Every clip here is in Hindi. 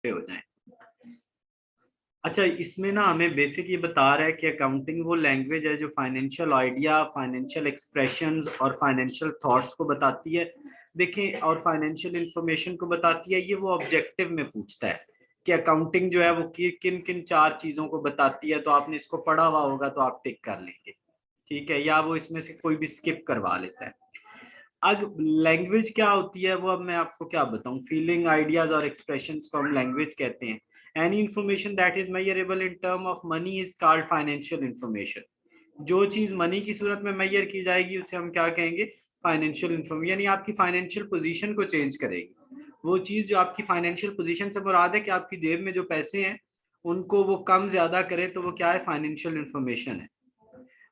पे हो जाएं। अच्छा, इसमें ना हमें बेसिक ये बता रहा है कि अकाउंटिंग वो लैंग्वेज है जो फाइनेंशियल आइडिया, फाइनेंशियल एक्सप्रेशंस और फाइनेंशियल थॉट्स को बताती है। देखें, और फाइनेंशियल इंफॉर्मेशन को बताती है। ये वो ऑब्जेक्टिव में पूछता है कि अकाउंटिंग जो है वो किन किन 4 चीजों को बताती है। तो आपने इसको पढ़ा हुआ होगा तो आप टिक कर लेंगे, ठीक है, या वो इसमें से कोई भी स्किप करवा लेता है। अब लैंग्वेज क्या होती है वो अब मैं आपको क्या बताऊं। फीलिंग, आइडियाज और एक्सप्रेशंस को हम लैंग्वेज कहते हैं। Any information that is measurable in term of money is called financial information. जो चीज मनी की सूरत में मेजर की जाएगी उसे हम क्या कहेंगे, फाइनेंशियल इंफॉर्मेशन, यानी आपकी फाइनेंशियल पोजीशन को चेंज करेगी। वो चीज जो आपकी फाइनेंशियल पोजीशन से मुराद है कि आपकी जेब में जो पैसे हैं उनको वो कम ज्यादा करे, तो वो क्या है, फाइनेंशियल इंफॉर्मेशन है।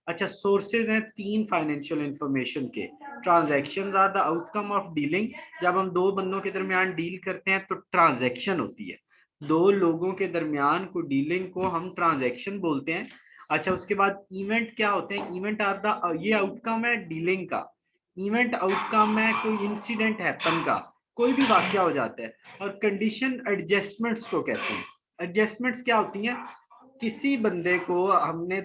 अच्छा, सोर्सेज हैं 3 फाइनेंशियल इंफॉर्मेशन के। Transactions are the outcome of dealing. जब हम 2 बंदों के दरमियान डील करते हैं तो ट्रांजैक्शन होती है। 2 लोगों के दरमियान को डीलिंग को हम ट्रांजैक्शन बोलते हैं। अच्छा, उसके बाद इवेंट क्या होते हैं। इवेंट आर द, ये आउटकम है डीलिंग का। इवेंट आउटकम है कोई इंसिडेंट हैपन का, कोई भी वाकया हो जाता है। और कंडीशन एडजस्टमेंट्स को कहते हैं। एडजस्टमेंट्स क्या होती हैं, किसी बंदे को हमने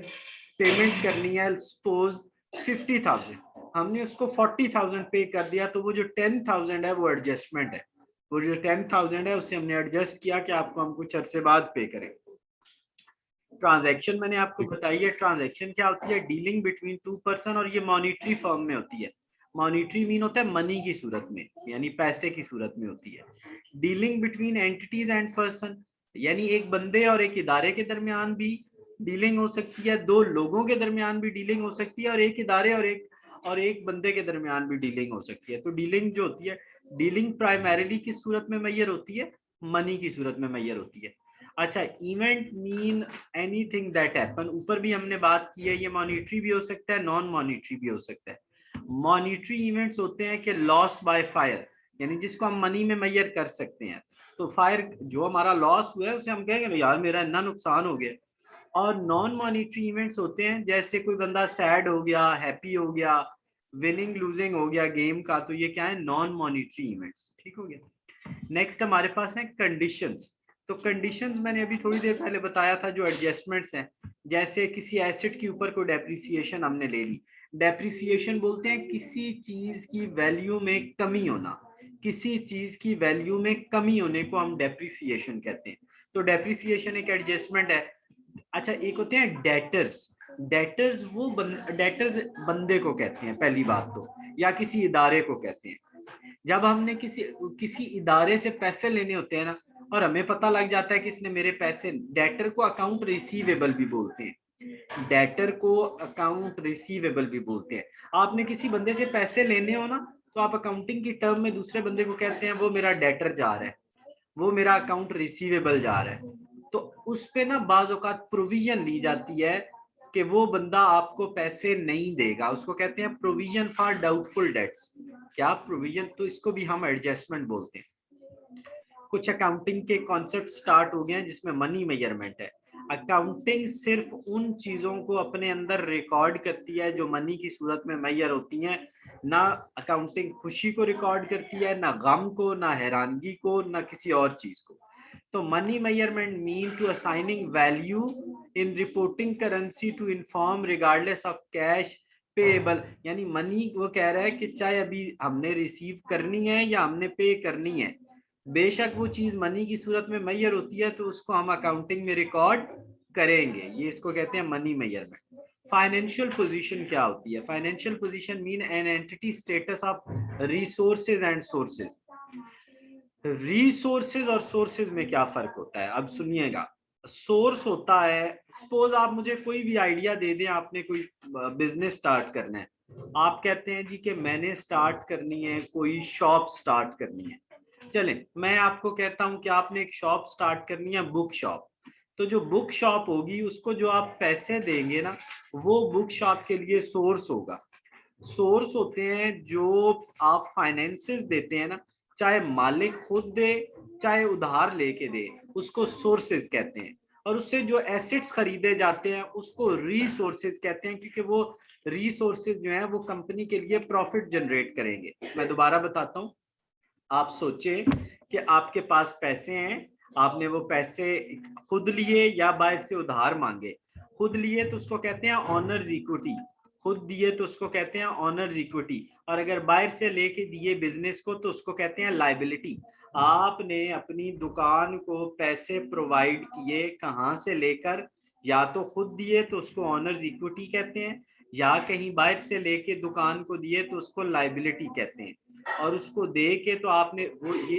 पेमेंट करनी है, सपोज 50,000, हमने उसको 40,000 पे कर दिया, तो वो जो 10,000 है वो एडजस्टमेंट है। वो जो 10,000 है उसे हमने एडजस्ट किया कि आपको हम कुछ अरसे बाद पे करें। ट्रांजैक्शन मैंने आपको बताई है। ट्रांजैक्शन क्या होती है, डीलिंग बिटवीन 2 पर्सन, और ये मॉनिटरी फॉर्म में होती है। मॉनिटरी मीन होता है मनी की सूरत में, यानी पैसे की सूरत में होती है। Dealing between entities and person, यानी एक बंदे और एक इदारे के दरमियान भी डीलिंग हो सकती है। 2 लोगों के दरमियान भी डीलिंग हो सकती है, और एक इदारे और एक बंदे के दरमियान भी डीलिंग हो सकती है। तो डीलिंग जो होती है, डीलिंग प्राइमरीली किस सूरत में मैयर होती है, मनी की सूरत में मैयर होती है। अच्छा, event mean anything that happen, ऊपर भी हमने बात की है, ये मॉनिटरी भी हो सकता है, नॉन मॉनिटरी भी हो सकता है। मॉनिटरी इवेंट्स होते हैं कि लॉस बाय फायर, यानी जिसको हम मनी में मैयर कर सकते हैं। तो फायर, जो हमारा लॉस हुआ है उसे हम कहेंगे यार मेरा इतना नुकसान हो गया। और नॉन मॉनिटरी इवेंट्स होते हैं, जैसे कोई बंदा सैड हो गया, हैप्पी हो गया, विनिंग लूजिंग हो गया गेम का, तो ये क्या है, नॉन मॉनिटरी इवेंट्स। ठीक हो गया। नेक्स्ट हमारे पास है कंडीशंस। तो कंडीशंस मैंने अभी थोड़ी देर पहले बताया था, जो एडजस्टमेंट्स हैं। जैसे किसी एसेट के ऊपर कोई डेप्रिसिएशन हमने ले ली। डेप्रिसिएशन बोलते हैं किसी चीज की वैल्यू में कमी होना। किसी चीज की वैल्यू में कमी होने को हम डेप्रिसिएशन कहते हैं। तो डेप्रिसिएशन एक एडजस्टमेंट है। अच्छा, एक होते हैं डेटर्स। डेटर्स डेटर्स बंदे को कहते हैं पहली बात तो, या किसी इदारे को कहते हैं। जब हमने किसी किसी इदारे से पैसे लेने होते हैं ना, और हमें पता लग जाता है कि इसने मेरे पैसे, डेटर को अकाउंट रिसीवेबल भी बोलते हैं। डेटर को अकाउंट रिसीवेबल भी बोलते हैं। आपने किसी बंदे से पैसे लेने हो ना, तो आप अकाउंटिंग की टर्म में दूसरे बंदे को कहते हैं वो मेरा डेटर जा रहा है, वो मेरा अकाउंट रिसीवेबल जा रहा है। तो उस पे ना बाज औकात प्रोविजन ली जाती है कि वो बंदा आपको पैसे नहीं देगा, उसको कहते हैं प्रोविजन फॉर डाउटफुल डेट्स। क्या प्रोविजन, तो इसको भी हम एडजस्टमेंट बोलते हैं। कुछ अकाउंटिंग के कॉन्सेप्ट स्टार्ट हो गए हैं जिसमें मनी मेजरमेंट है। अकाउंटिंग सिर्फ उन चीजों को अपने अंदर रिकॉर्ड करती है जो मनी की सूरत में मैयर होती हैं। ना अकाउंटिंग खुशी को रिकॉर्ड करती है, ना गम को, ना हैरानगी को, ना किसी और चीज को। तो money measurement mean to assigning value in reporting currency to inform regardless of cash payable, यानी मनी वो कह रहा है कि चाहे अभी हमने रिसीव करनी है या हमने पे करनी है, बेशक वो चीज मनी की सूरत में मैयर होती है, तो उसको हम अकाउंटिंग में रिकॉर्ड करेंगे। ये इसको कहते हैं मनी मेजरमेंट। फाइनेंशियल पोजीशन क्या होती है, financial position mean an entity status of resources and sources. Resources और सोर्सेज में क्या फर्क होता है, अब सुनिएगा। सोर्स होता है, सपोज आप मुझे कोई भी आइडिया दे दें, आपने कोई बिजनेस स्टार्ट करना है। आप कहते हैं जी कि मैंने स्टार्ट करनी है, कोई शॉप स्टार्ट करनी है। चलें, मैं आपको कहता हूं कि आपने एक शॉप स्टार्ट करनी है, बुक शॉप। तो जो बुक शॉप होगी उसको जो आप पैसे देंगे ना, वो बुक शॉप के लिए सोर्स होगा। सोर्स होते हैं जो आप फाइनेंसेस देते हैं ना, चाहे मालिक खुद दे चाहे उधार लेके दे, उसको सोर्सेज कहते हैं। और उससे जो एसेट्स खरीदे जाते हैं उसको रिसोर्सेज कहते हैं, क्योंकि वो रिसोर्सेज जो है वो कंपनी के लिए प्रॉफिट जनरेट करेंगे। मैं दोबारा बताता हूँ। आप सोचे कि आपके पास पैसे हैं, आपने वो पैसे खुद लिए या बाहर से उधार मांगे। खुद लिए तो उसको कहते हैं ऑनर्स इक्विटी, खुद दिए तो उसको कहते हैं ऑनर्स इक्विटी, और अगर बाहर से लेके दिए बिजनेस को तो उसको कहते हैं लायबिलिटी। आपने अपनी दुकान को पैसे प्रोवाइड किए, कहाँ से लेकर, या तो खुद दिए तो उसको ऑनर्स इक्विटी कहते हैं, या कहीं बाहर से लेके दुकान को दिए तो उसको लायबिलिटी कहते हैं। और उसको दे के तो आपने वो ये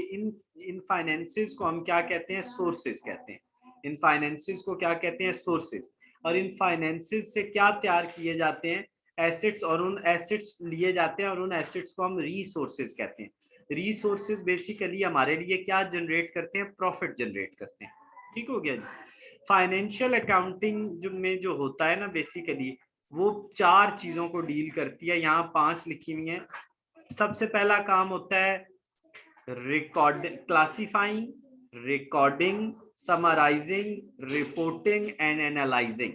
इन फाइनेंसेस को हम क्या कहते हैं, सोर्सेज कहते हैं। इन फाइनेंसेस को क्या कहते हैं, सोर्सेज। और इन फाइनेंसेस से क्या तैयार किए जाते हैं, एसेट्स, और उन एसेट्स लिए जाते हैं और उन एसेट्स को हम रिसोर्सेज कहते हैं। रिसोर्सेज बेसिकली हमारे लिए क्या जनरेट करते हैं, प्रॉफिट जनरेट करते हैं। ठीक हो गया जी। फाइनेंशियल अकाउंटिंग जो में जो होता है ना, बेसिकली वो 4 चीजों को डील करती है, यहाँ 5 लिखी हुई है। सबसे पहला काम होता है record classifying, recording, summarising, reporting and analysing.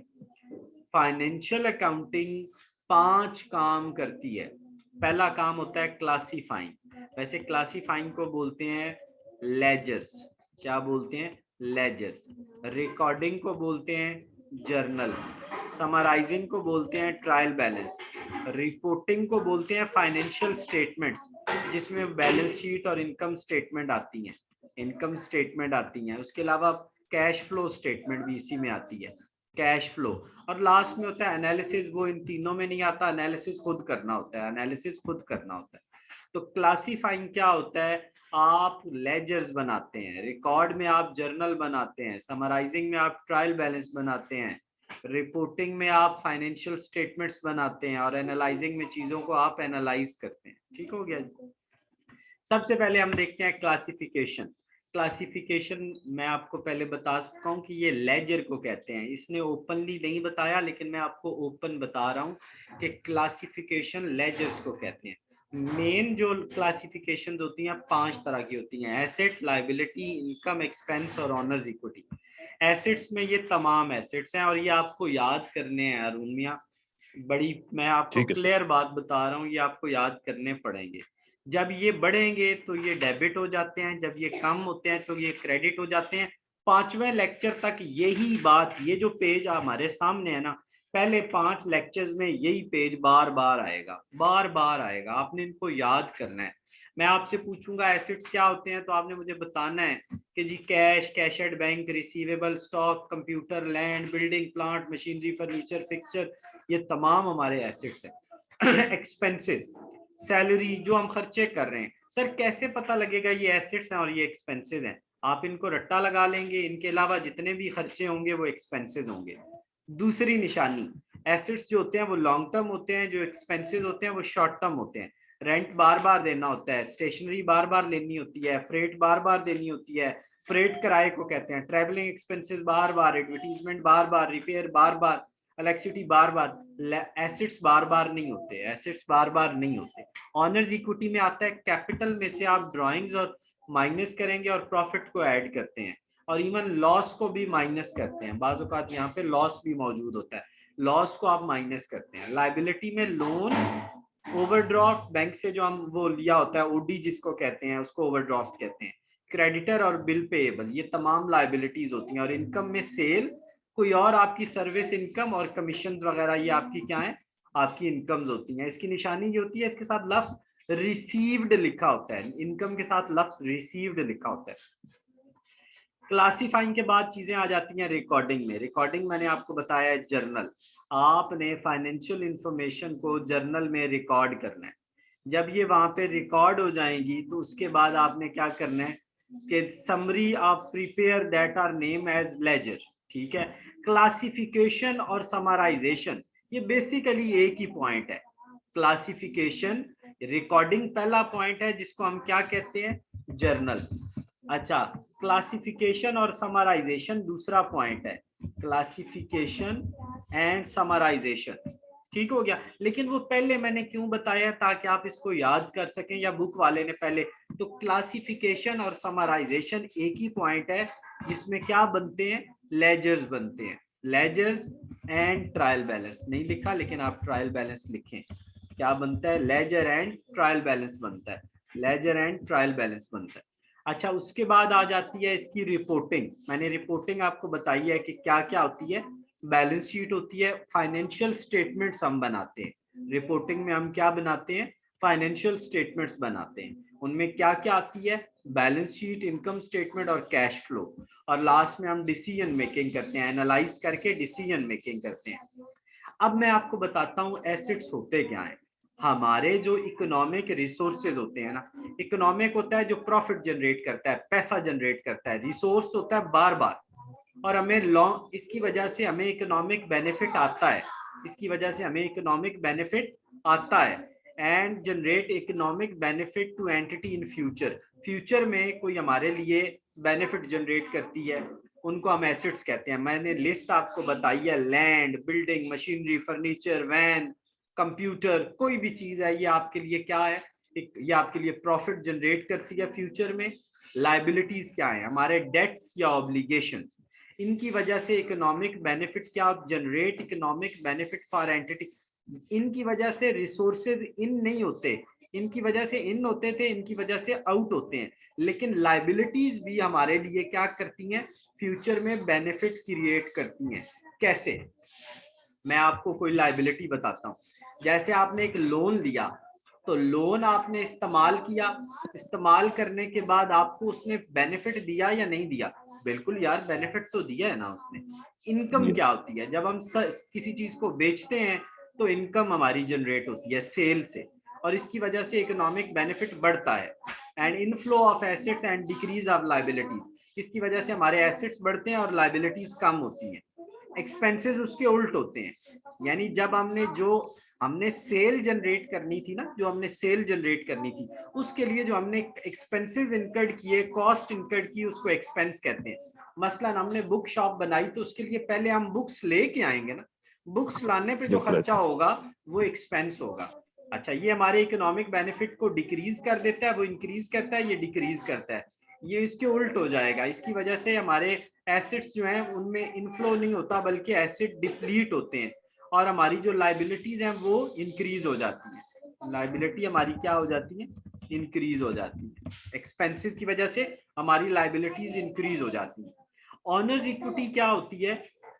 Financial accounting 5 काम करती है। पहला काम होता है क्लासिफाइंग, वैसे क्लासिफाइंग को बोलते हैं लेजर्स। क्या बोलते हैं, लेजर्स। रिकॉर्डिंग को बोलते हैं जर्नल, समराइजिंग को बोलते हैं ट्रायल बैलेंस, रिपोर्टिंग को बोलते हैं फाइनेंशियल स्टेटमेंट्स, जिसमें बैलेंस शीट और इनकम स्टेटमेंट आती हैं, इनकम स्टेटमेंट आती हैं। उसके अलावा कैश फ्लो स्टेटमेंट भी इसी में आती है, कैश फ्लो। और लास्ट में होता है एनालिसिस, वो इन तीनों में नहीं आता, एनालिसिस खुद करना होता है, एनालिसिस खुद करना होता है। तो क्लासिफाइंग क्या होता है, आप लेजर्स बनाते हैं, रिकॉर्ड में आप जर्नल बनाते हैं, समराइजिंग में आप ट्रायल बैलेंस बनाते हैं, रिपोर्टिंग में आप फाइनेंशियल स्टेटमेंट्स बनाते हैं, और एनालाइजिंग में चीजों को आप एनालाइज करते हैं। ठीक हो गया। सबसे पहले हम देखते हैं क्लासिफिकेशन। क्लासिफिकेशन मैं आपको पहले बता सकता हूँ कि ये लेजर को कहते हैं। इसने ओपनली नहीं बताया, लेकिन मैं आपको ओपन बता रहा हूँ कि क्लासिफिकेशन लेजर्स को कहते हैं। मेन जो क्लासिफिकेशन होती हैं 5 तरह की होती हैं, एसेट, लायबिलिटी, इनकम, एक्सपेंस और ऑनर्स इक्विटी। एसेट्स में ये तमाम एसेट्स हैं, और ये आपको याद करने हैं अरुण मियां, बड़ी मैं आपको ठीक है सर। क्लियर बात बता रहा हूँ, ये आपको याद करने पड़ेंगे। जब ये बढ़ेंगे तो ये डेबिट हो जाते हैं, जब ये कम होते हैं तो ये क्रेडिट हो जाते हैं। 5वें लेक्चर तक यही बात, ये जो पेज हमारे सामने है ना, पहले 5 लेक्चर्स में यही पेज बार बार आएगा, बार बार आएगा, आपने इनको याद करना है। मैं आपसे पूछूंगा एसेट्स क्या होते हैं, तो आपने मुझे बताना है कि जी cash, cash at bank, receivable, stock, computer, land, building, plant, machinery, furniture, fixture, ये तमाम हमारे एसेट्स हैं। एक्सपेंसेस, सैलरी जो हम खर्चे कर रहे हैं। सर कैसे पता लगेगा ये एसेट्स हैं और ये एक्सपेंसेस हैं? आप इनको रट्टा लगा लेंगे, इनके अलावा जितने भी खर्चे होंगे वो एक्सपेंसेस होंगे। दूसरी निशानी, एसेट्स जो होते हैं वो लॉन्ग टर्म होते हैं, जो एक्सपेंसेस होते हैं वो शॉर्ट टर्म होते हैं। रेंट बार बार देना होता है, स्टेशनरी बार बार लेनी होती है, फ्रेट बार बार देनी होती है, फ्रेट किराए को कहते हैं, ट्रैवलिंग एक्सपेंसेस बार बार, एडवर्टीजमेंट बार बार, रिपेयर बार बार, इलेक्ट्रिसिटी बार बार। एसेट्स बार बार नहीं होते, एसेट्स बार बार नहीं होते। ऑनर्स इक्विटी में आता है कैपिटल में से आप ड्राइंग्स और माइनस करेंगे और प्रॉफिट को ऐड करते हैं, और इवन लॉस को भी माइनस करते हैं। बाज़ औक़ात यहाँ पे लॉस भी मौजूद होता है, लॉस को आप माइनस करते हैं। लायबिलिटी में लोन, ओवरड्राफ्ट, बैंक से जो हम वो लिया होता है ओडी जिसको कहते हैं, उसको ओवरड्राफ्ट कहते हैं। क्रेडिटर और बिल पेएबल, ये तमाम लायबिलिटीज होती हैं। और इनकम में सेल, कोई और आपकी सर्विस इनकम और कमीशन वगैरह, ये आपकी क्या है, आपकी इनकम्स होती हैं। इसकी निशानी जो होती है, इसके साथ लफ्ज रिसीव्ड लिखा होता है, इनकम के साथ लफ्ज रिसीव्ड लिखा होता है। क्लासिफाइंग के बाद चीजें आ जाती हैं रिकॉर्डिंग में। रिकॉर्डिंग मैंने आपको बताया है जर्नल, आपने फाइनेंशियल इंफॉर्मेशन को जर्नल में रिकॉर्ड करना है। जब ये वहां पे रिकॉर्ड हो जाएंगी तो उसके बाद आपने क्या करना है कि समरी आप prepare that are name as ledger. ठीक है। क्लासिफिकेशन और समराइजेशन ये बेसिकली एक ही पॉइंट है। क्लासिफिकेशन, रिकॉर्डिंग पहला पॉइंट है जिसको हम क्या कहते हैं, जर्नल। अच्छा, क्लासिफिकेशन और समराइजेशन दूसरा पॉइंट है, क्लासिफिकेशन एंड समराइजेशन। ठीक हो गया। लेकिन वो पहले मैंने क्यों बताया, ताकि आप इसको याद कर सकें, या बुक वाले ने पहले। तो क्लासिफिकेशन और समराइजेशन एक ही पॉइंट है जिसमें क्या बनते हैं, लेजर्स बनते हैं। लेजर्स एंड ट्रायल बैलेंस नहीं लिखा, लेकिन आप ट्रायल बैलेंस लिखें। क्या बनता है, लेजर एंड ट्रायल बैलेंस बनता है, लेजर एंड ट्रायल बैलेंस बनता है। अच्छा, उसके बाद आ जाती है इसकी रिपोर्टिंग। मैंने रिपोर्टिंग आपको बताई है कि क्या क्या होती है। बैलेंस शीट होती है, फाइनेंशियल स्टेटमेंट्स हम बनाते हैं। रिपोर्टिंग में हम क्या बनाते हैं? फाइनेंशियल स्टेटमेंट्स बनाते हैं। उनमें क्या क्या आती है? बैलेंस शीट, इनकम स्टेटमेंट और कैश फ्लो। और लास्ट में हम डिसीजन मेकिंग करते हैं, एनालाइज करके डिसीजन मेकिंग करते हैं। अब मैं आपको बताता हूँ एसेट्स होते क्या हैं। हमारे जो इकोनॉमिक रिसोर्सेज होते हैं ना, इकोनॉमिक होता है जो प्रॉफिट जनरेट करता है, पैसा जनरेट करता है। रिसोर्स होता है बार बार, और हमें लॉन्ग, इसकी वजह से हमें इकोनॉमिक बेनिफिट आता है। इसकी वजह से हमें इकोनॉमिक बेनिफिट आता है and generate economic benefit to entity in future. Future में कोई हमारे लिए बेनिफिट जनरेट करती है, उनको हम एसेट्स कहते हैं। मैंने लिस्ट आपको बताई है, land, building, machinery, furniture, van, computer, कोई भी चीज है, ये आपके लिए क्या है? ये आपके लिए प्रॉफिट जनरेट करती है फ्यूचर में। लाइबिलिटीज क्या है? हमारे डेट्स या ऑब्लिगेशंस। इनकी वजह से इकोनॉमिक बेनिफिट क्या generate? Economic benefit for entity. इनकी वजह से रिसोर्सेज इन नहीं होते, इनकी वजह से इन होते थे, इनकी वजह से आउट होते हैं। लेकिन लाइबिलिटीज भी हमारे लिए क्या करती हैं? फ्यूचर में बेनिफिट क्रिएट करती हैं। कैसे? मैं आपको कोई लाइबिलिटी बताता हूँ। जैसे आपने एक लोन लिया, तो लोन आपने इस्तेमाल किया, इस्तेमाल करने के बाद आपको उसने बेनिफिट दिया या नहीं दिया? बिल्कुल यार, बेनिफिट तो दिया है ना उसने। इनकम क्या होती है? जब हम किसी चीज को बेचते हैं तो इनकम हमारी जनरेट होती है सेल से, और इसकी वजह से इकोनॉमिक बेनिफिट बढ़ता है। And inflow of assets and decrease of liabilities. इसकी वजह से हमारे एसेट्स बढ़ते हैं और लाइबिलिटीज कम होती हैं। एक्सपेंसेस उसके उल्ट होते हैं, यानी जब हमने सेल जनरेट करनी थी ना, जो हमने सेल जनरेट करनी थी, उसके लिए जो हमने एक्सपेंसेस इनकर्ड किए, कॉस्ट इनकर्ड की, उसको एक्सपेंस कहते हैं। मसलन हमने बुक शॉप बनाई, तो उसके लिए पहले हम बुक्स लेके आएंगे ना, बुक्स लाने पे जो खर्चा होगा वो एक्सपेंस होगा। अच्छा, ये हमारे इकोनॉमिक बेनिफिट को डिक्रीज कर देता है, वो इंक्रीज करता है, ये डिक्रीज करता है। ये इसके उल्ट हो जाएगा। इसकी वजह से हमारे एसेट्स जो हैं उनमें इनफ्लो नहीं होता, बल्कि एसेट डिप्लीट होते हैं, और हमारी जो लाइबिलिटीज हैं वो इंक्रीज हो जाती है। लाइबिलिटी हमारी क्या हो जाती है? इंक्रीज हो जाती है। एक्सपेंसेस की वजह से हमारी लाइबिलिटीज इंक्रीज हो जाती है। ऑनर्स इक्विटी क्या होती है?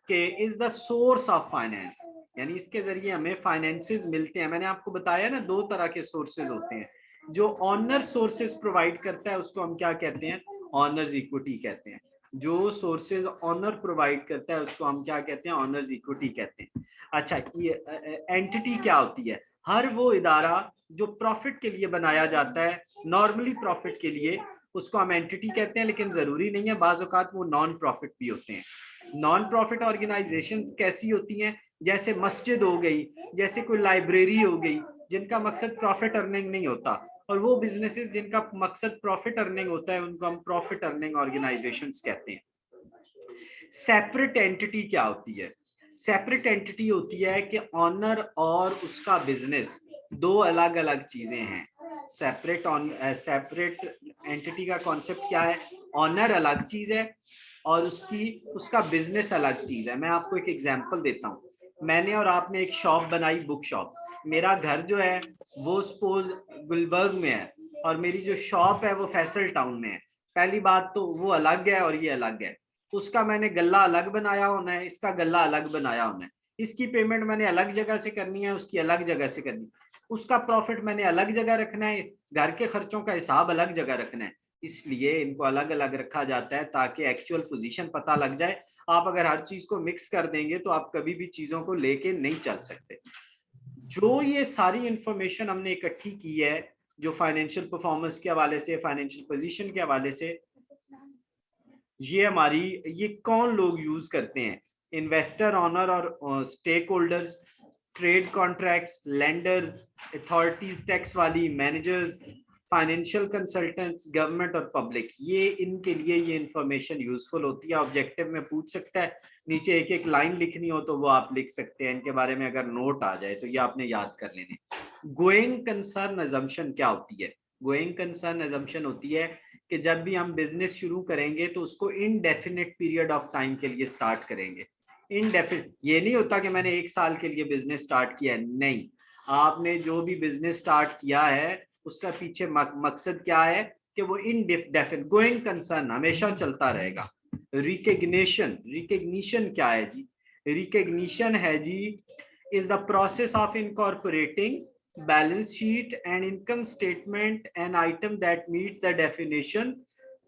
कि is the source of finance, यानी इसके जरिए हमें फाइनेंसेस मिलते हैं। मैंने आपको बताया ना, दो तरह के सोर्सेज होते हैं। जो ऑनर सोर्सेज प्रोवाइड करता है उसको हम क्या कहते हैं? ऑनर्स इक्विटी कहते हैं। जो सोर्सेज ऑनर प्रोवाइड करता है उसको हम क्या कहते हैं? ऑनर्स इक्विटी कहते हैं। अच्छा, ये एंटिटी क्या होती है? हर वो इदारा जो प्रॉफिट के लिए बनाया जाता है, नॉर्मली प्रॉफिट के लिए, उसको हम एंटिटी कहते हैं। लेकिन जरूरी नहीं है, बाज औकात वो नॉन प्रॉफिट भी होते हैं। नॉन प्रॉफिट ऑर्गेनाइजेशन कैसी होती हैं? जैसे मस्जिद हो गई, जैसे कोई लाइब्रेरी हो गई, जिनका मकसद प्रॉफिट अर्निंग नहीं होता। और वो बिजनेसेस जिनका मकसद प्रॉफिट अर्निंग होता है, उनको हम प्रॉफिट अर्निंग ऑर्गेनाइजेशंस कहते हैं। सेपरेट एंटिटी क्या होती है? सेपरेट एंटिटी होती है कि ऑनर और उसका बिजनेस दो अलग अलग चीजें हैं। सेपरेट एंटिटी का कॉन्सेप्ट क्या है? ऑनर अलग चीज है और उसका बिजनेस अलग चीज है। मैं आपको एक एग्जांपल देता हूँ। मैंने और आपने एक शॉप बनाई, बुक शॉप। मेरा घर जो है वो सपोज गुलबर्ग में है, और मेरी जो शॉप है वो फैसल टाउन में है। पहली बात तो वो अलग है और ये अलग है। उसका मैंने गल्ला अलग बनाया होना है, इसका गल्ला अलग बनाया होना है। इसकी पेमेंट मैंने अलग जगह से करनी है, उसकी अलग जगह से करनी है। उसका प्रॉफिट मैंने अलग जगह रखना है, घर के खर्चों का हिसाब अलग जगह रखना है। इसलिए इनको अलग अलग रखा जाता है ताकि एक्चुअल पोजीशन पता लग जाए। आप अगर हर चीज को मिक्स कर देंगे तो आप कभी भी चीजों को लेके नहीं चल सकते। जो ये सारी इंफॉर्मेशन हमने इकट्ठी की है, जो फाइनेंशियल परफॉर्मेंस के हवाले से, फाइनेंशियल पोजीशन के हवाले से, ये कौन लोग यूज करते हैं? इन्वेस्टर, ऑनर और stake holders, trade contracts, lenders, authorities tax वाली, मैनेजर्स, फाइनेंशियल कंसल्टेंट्स, गवर्नमेंट और पब्लिक। ये इनके लिए ये इंफॉर्मेशन यूजफुल होती है। ऑब्जेक्टिव में पूछ सकता है, नीचे एक एक लाइन लिखनी हो तो वो आप लिख सकते हैं। इनके बारे में अगर नोट आ जाए तो ये आपने याद कर लेने। गोइंग कंसर्न अजम्पशन क्या होती है? गोइंग कंसर्न अजम्पशन होती है कि जब भी हम बिजनेस शुरू करेंगे तो उसको इनडेफिनिट पीरियड ऑफ टाइम के लिए स्टार्ट करेंगे। इनडेफिनिट ये नहीं होता कि मैंने 1 साल के लिए बिजनेस स्टार्ट किया है, नहीं। आपने जो भी बिजनेस स्टार्ट किया है उसका पीछे मकसद क्या है? कि वो इनडेफिनिट गोइंग कंसर्न हमेशा चलता रहेगा। रिकग्निशन क्या है जी? रिकग्निशन है जी is the process of incorporating balance sheet and income statement an item that meet the definition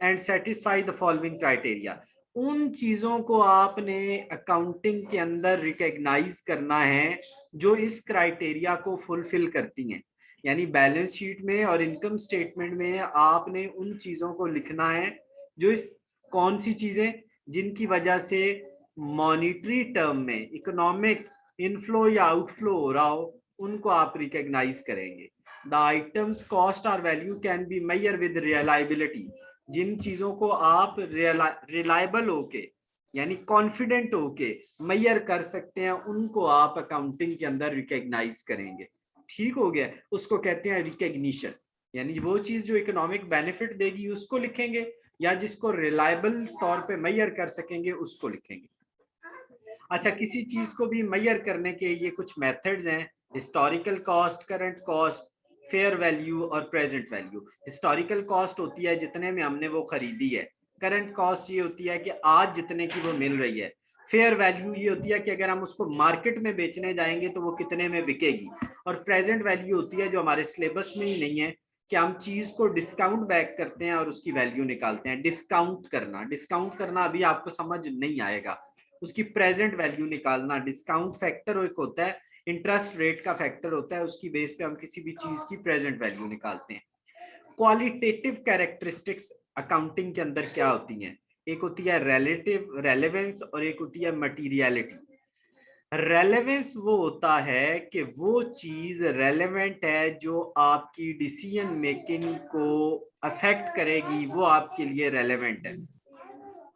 and satisfy the following criteria. उन चीजों को आपने अकाउंटिंग के अंदर रिकग्नाइज करना है जो इस क्राइटेरिया को फुलफिल करती हैं। यानी बैलेंस शीट में और इनकम स्टेटमेंट में आपने उन चीजों को लिखना है जो इस कौन सी चीजें जिनकी वजह से मॉनिटरी टर्म में इकोनॉमिक इनफ्लो या आउटफ्लो हो रहा हो, उनको आप रिकग्नाइज करेंगे। The items cost or value can be measure with reliability. जिन चीजों को आप रिलायबल होके यानी कॉन्फिडेंट होके मेजर कर सकते हैं, उनको आप अकाउंटिंग के अंदर रिकग्नाइज करेंगे। ठीक हो गया, उसको कहते हैं रिकग्निशन। यानी वो चीज जो इकोनॉमिक बेनिफिट देगी उसको लिखेंगे, या जिसको रिलायबल तौर पे मेजर कर सकेंगे उसको लिखेंगे। अच्छा, किसी चीज को भी मेजर करने के ये कुछ मेथड्स हैं, historical cost, current cost, fair value और प्रेजेंट वैल्यू। हिस्टोरिकल कॉस्ट होती है जितने में हमने वो खरीदी है। करंट कॉस्ट ये होती है कि आज जितने की वो मिल रही है। फेयर वैल्यू ये होती है कि अगर हम उसको मार्केट में बेचने जाएंगे तो वो कितने में बिकेगी। और प्रेजेंट वैल्यू होती है जो हमारे सिलेबस में ही नहीं है, कि हम चीज को डिस्काउंट बैक करते हैं और उसकी वैल्यू निकालते हैं। डिस्काउंट करना अभी आपको समझ नहीं आएगा, उसकी प्रेजेंट वैल्यू निकालना। डिस्काउंट फैक्टर एक होता है, इंटरेस्ट रेट का फैक्टर होता है, उसकी बेस पे हम किसी भी चीज की प्रेजेंट वैल्यू निकालते हैं। क्वालिटेटिव कैरेक्टरिस्टिक्स अकाउंटिंग के अंदर क्या होती हैं? एक होती है रिलेटिव रेलेवेंस और एक होती है मटीरियलिटी। रेलेवेंस वो होता है कि वो चीज रेलेवेंट है जो आपकी डिसीजन मेकिंग को अफेक्ट करेगी, वो आपके लिए रेलेवेंट है।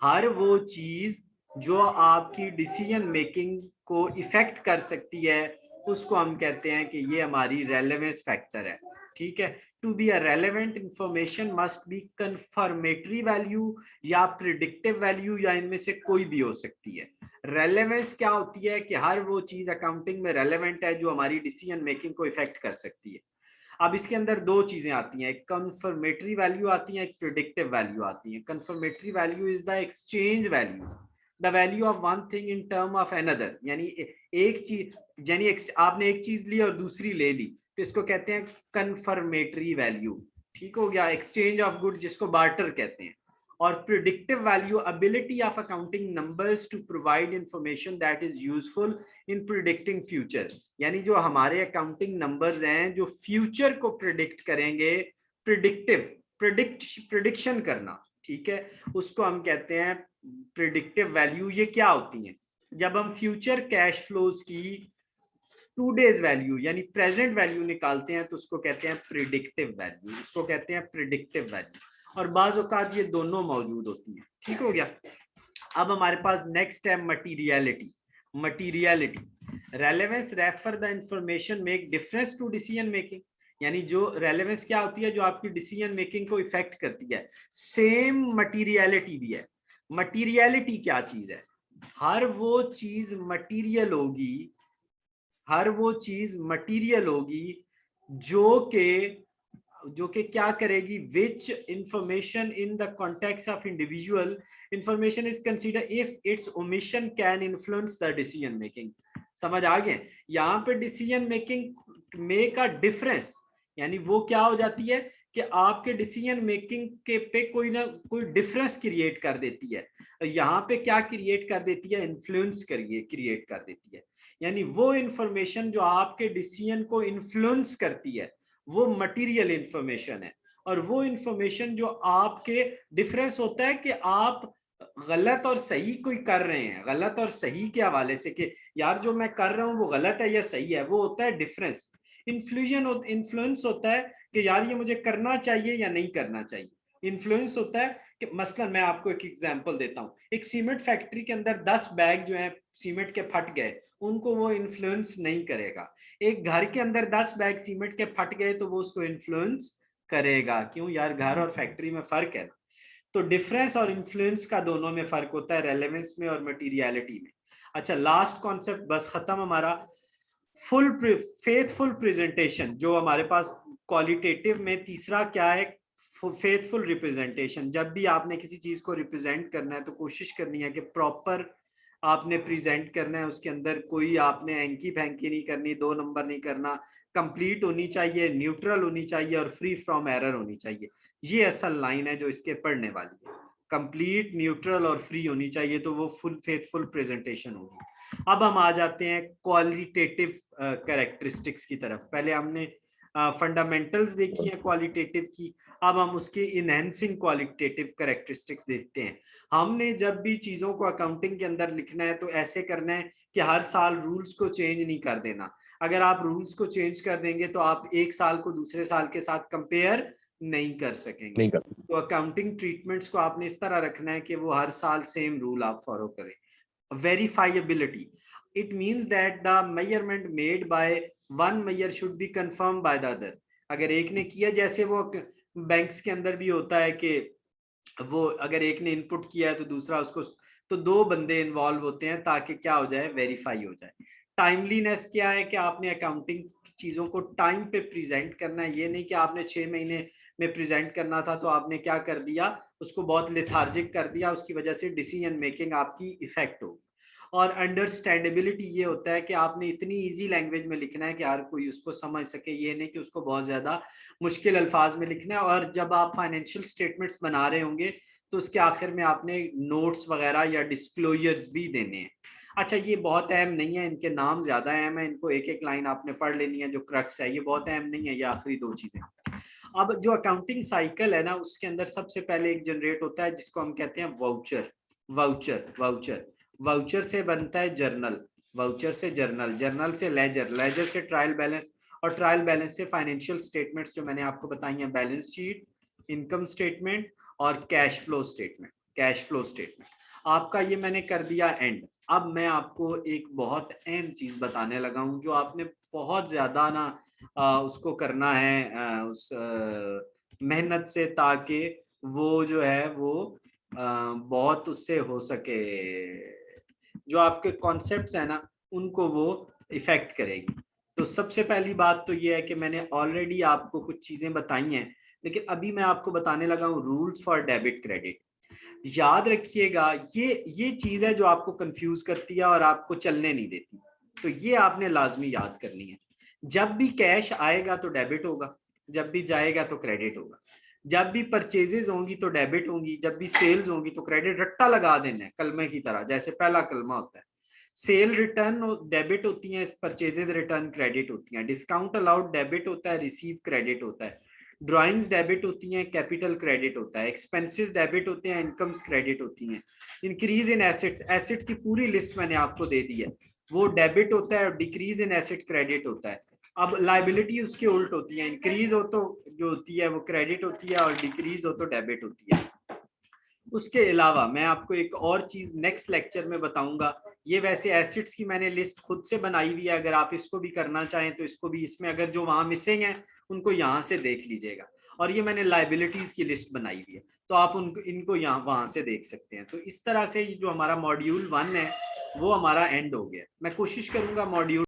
हर वो चीज जो आपकी डिसीजन मेकिंग को इफेक्ट कर सकती है उसको हम कहते हैं कि ये हमारी रेलेवेंस फैक्टर है। ठीक है, to be a relevant information must be confirmatory value या प्रिडिक्टिव वैल्यू, या इनमें से कोई भी हो सकती है। रेलेवेंस क्या होती है कि हर वो चीज अकाउंटिंग में रेलेवेंट है जो हमारी डिसीजन मेकिंग को इफेक्ट कर सकती है। अब इसके अंदर दो चीजें आती हैं, एक कंफर्मेटरी वैल्यू आती है, एक प्रिडिक्टिव वैल्यू आती है। Confirmatory value is the exchange value, the value of one thing in term of another. यानी एक चीज, यानी आपने एक चीज ली और दूसरी ले ली, तो इसको कहते हैं कंफर्मेटरी वैल्यू। ठीक हो गया, एक्सचेंज ऑफ गुड जिसको बार्टर कहते हैं। और predictive value, ability of accounting numbers to provide information that is useful in predicting future. यानी जो हमारे अकाउंटिंग नंबर्स हैं जो फ्यूचर को प्रिडिक्ट करेंगे, प्रिडिक्शन करना, ठीक है, उसको हम कहते हैं प्रिडिक्टिव वैल्यू। ये क्या होती हैं? जब हम फ्यूचर कैश फ्लोज की 2 डेज वैल्यू यानी प्रेजेंट वैल्यू निकालते हैं तो उसको कहते हैं प्रिडिक्टिव वैल्यू, उसको कहते हैं प्रिडिक्टिव वैल्यू। और बाज औकात ये दोनों मौजूद होती हैं। ठीक हो गया। अब हमारे पास नेक्स्ट है materiality. Relevance refer the information make difference to decision making. यानी जो रेलेवेंस क्या होती है? जो आपकी डिसीजन मेकिंग को इफेक्ट करती है। सेम मटीरियलिटी भी है। मटीरियलिटी क्या चीज है? हर वो चीज मटीरियल होगी जो के क्या करेगी, which information in the context of individual information is consider if its omission can influence the decision making. समझ आ गए? यहाँ पे decision making make a difference, यानी वो क्या हो जाती है कि आपके डिसीजन मेकिंग के पे कोई ना कोई डिफरेंस क्रिएट कर देती है। यहाँ पे क्या क्रिएट कर देती है? इन्फ्लुएंस क्रिएट कर देती है। यानी वो इंफॉर्मेशन जो आपके डिसीजन को इन्फ्लुएंस करती है वो मटेरियल इंफॉर्मेशन है। और वो इंफॉर्मेशन जो आपके डिफरेंस होता है कि आप गलत और सही कोई कर रहे हैं, गलत और सही के हवाले से कि यार जो मैं कर रहा हूं वो गलत है या सही है, वो होता है डिफरेंस। इन्फ्लुएंस होता है कि यार ये मुझे करना चाहिए या नहीं करना चाहिए। इन्फ्लुएंस होता है कि मसलन मैं आपको एक एग्जांपल देता हूं, एक सीमेंट फैक्ट्री के अंदर 10 बैग जो है सीमेंट के फट गए, उनको वो इन्फ्लुएंस नहीं करेगा। एक घर के अंदर 10 बैग सीमेंट के फट गए तो वो उसको इन्फ्लुएंस करेगा। क्यों यार? घर और फैक्ट्री में फर्क है। तो डिफरेंस और इन्फ्लुएंस का दोनों में फर्क होता है, रेलेवेंस में और मटीरियलिटी में। अच्छा, लास्ट कॉन्सेप्ट बस खत्म हमारा। फेथफुल प्रेजेंटेशन जो हमारे पास क्वालिटेटिव में तीसरा क्या है? फेथफुल रिप्रेजेंटेशन, जब भी आपने किसी चीज को रिप्रेजेंट करना है तो कोशिश करनी है कि प्रॉपर आपने प्रेजेंट करना है, उसके अंदर कोई आपने एंकी फैंकी नहीं करनी, 2 नंबर नहीं करना, कंप्लीट होनी चाहिए, न्यूट्रल होनी चाहिए और फ्री फ्रॉम एरर होनी चाहिए। ये असल लाइन है जो इसके पढ़ने वाली है, कंप्लीट, न्यूट्रल और फ्री होनी चाहिए, तो वो फुल फेथफुल प्रेजेंटेशन होगी। अब हम आ जाते हैं क्वालिटेटिव कैरेक्टरिस्टिक्स की तरफ। पहले हमने फंडामेंटल्स देखी है क्वालिटेटिव की, अब हम उसके इनहेंसिंग क्वालिटेटिव कैरेक्टरिस्टिक्स देखते हैं। हमने जब भी चीजों को अकाउंटिंग के अंदर लिखना है तो ऐसे करना है कि हर साल रूल्स को चेंज नहीं कर देना। अगर आप रूल्स को चेंज कर देंगे तो आप एक साल को दूसरे साल के साथ कंपेयर नहीं कर सकेंगे। तो अकाउंटिंग ट्रीटमेंट्स को आपने इस तरह रखना है कि वो हर साल सेम रूल आप फॉलो करें। Verifiability, it means that the measurement made by one measure should be confirm by the other. अगर एक ने किया, जैसे वो बैंक्स के अंदर भी होता है कि वो अगर एक ने इनपुट किया है तो दूसरा उसको, तो 2 बंदे इन्वॉल्व होते हैं ताकि क्या हो जाए, वेरीफाई हो जाए। टाइमलीनेस क्या है कि आपने अकाउंटिंग चीजों को टाइम पे प्रेजेंट करना है। ये नहीं कि आपने 6 महीने में प्रेजेंट करना था तो आपने क्या कर दिया, उसको बहुत लेथार्जिक कर दिया, उसकी वजह से डिसीजन मेकिंग आपकी इफेक्ट हो। और अंडरस्टैंडेबिलिटी ये होता है कि आपने इतनी इजी लैंग्वेज में लिखना है कि हर कोई उसको समझ सके, ये नहीं कि उसको बहुत ज्यादा मुश्किल अल्फाज में लिखना है। और जब आप फाइनेंशियल स्टेटमेंट्स बना रहे होंगे तो उसके आखिर में आपने नोट्स वगैरह या डिस्क्लोजर्स भी देने हैं। अच्छा, ये बहुत अहम नहीं है, इनके नाम ज्यादा अहम है, इनको एक एक लाइन आपने पढ़ लेनी है। जो क्रक्स है ये बहुत अहम नहीं है, ये आखिरी 2 चीजें। अब जो अकाउंटिंग साइकिल है ना, उसके अंदर सबसे पहले एक जनरेट होता है जिसको हम कहते हैं वाउचर। वाउचर वाउचर वाउचर से बनता है जर्नल, वाउचर से जर्नल, जर्नल से लेजर, लेजर से ट्रायल बैलेंस, और ट्रायल बैलेंस से फाइनेंशियल स्टेटमेंट्स जो मैंने आपको बताई हैं, बैलेंस शीट, इनकम स्टेटमेंट और cash flow statement. Cash flow statement आपका ये मैंने कर दिया एंड। अब मैं आपको एक बहुत अहम चीज बताने लगा हूं जो आपने बहुत ज्यादा ना उसको करना है उस मेहनत से, ताकि वो जो है वो बहुत उससे हो सके, जो आपके कॉन्सेप्ट्स है ना उनको वो इफेक्ट करेगी। तो सबसे पहली बात तो ये है कि मैंने ऑलरेडी आपको कुछ चीजें बताई हैं, लेकिन अभी मैं आपको बताने लगा हूँ रूल्स फॉर डेबिट क्रेडिट। याद रखिएगा, ये चीज है जो आपको कंफ्यूज करती है और आपको चलने नहीं देती, तो ये आपने लाजमी याद करनी है। जब भी कैश आएगा तो डेबिट होगा, जब भी जाएगा तो क्रेडिट होगा। जब भी परचेजेस होंगी तो डेबिट होंगी, जब भी सेल्स होंगी तो क्रेडिट। रट्टा लगा देना है कलमे की तरह, जैसे पहला कलमा होता है। सेल रिटर्न डेबिट होती है, परचेजेस रिटर्न क्रेडिट होती है। डिस्काउंट अलाउड डेबिट होता है, रिसीव क्रेडिट होता है। ड्राइंग्स डेबिट होती हैं, कैपिटल क्रेडिट होता है। एक्सपेंसेस डेबिट होते हैं, इनकम्स क्रेडिट होती हैं। इंक्रीज इन एसेट, एसेट की पूरी लिस्ट मैंने आपको दे दी है, वो डेबिट होता है, और डिक्रीज इन एसेट क्रेडिट होता है। अब लाइबिलिटी उसके उल्ट होती है, इंक्रीज हो तो जो होती है वो क्रेडिट होती है, और डिक्रीज हो तो डेबिट होती है। उसके अलावा मैं आपको एक और चीज नेक्स्ट लेक्चर में बताऊंगा। ये वैसे एसिड्स की मैंने लिस्ट खुद से बनाई हुई है, अगर आप इसको भी करना चाहें तो इसको भी, इसमें अगर जो वहां मिसिंग है उनको यहाँ से देख लीजिएगा। और ये मैंने लाइबिलिटीज की लिस्ट बनाई हुई है, तो आप उनको इनको यहाँ वहां से देख सकते हैं। तो इस तरह से जो हमारा मॉड्यूल 1 है वो हमारा एंड हो गया। मैं कोशिश करूंगा मॉड्यूल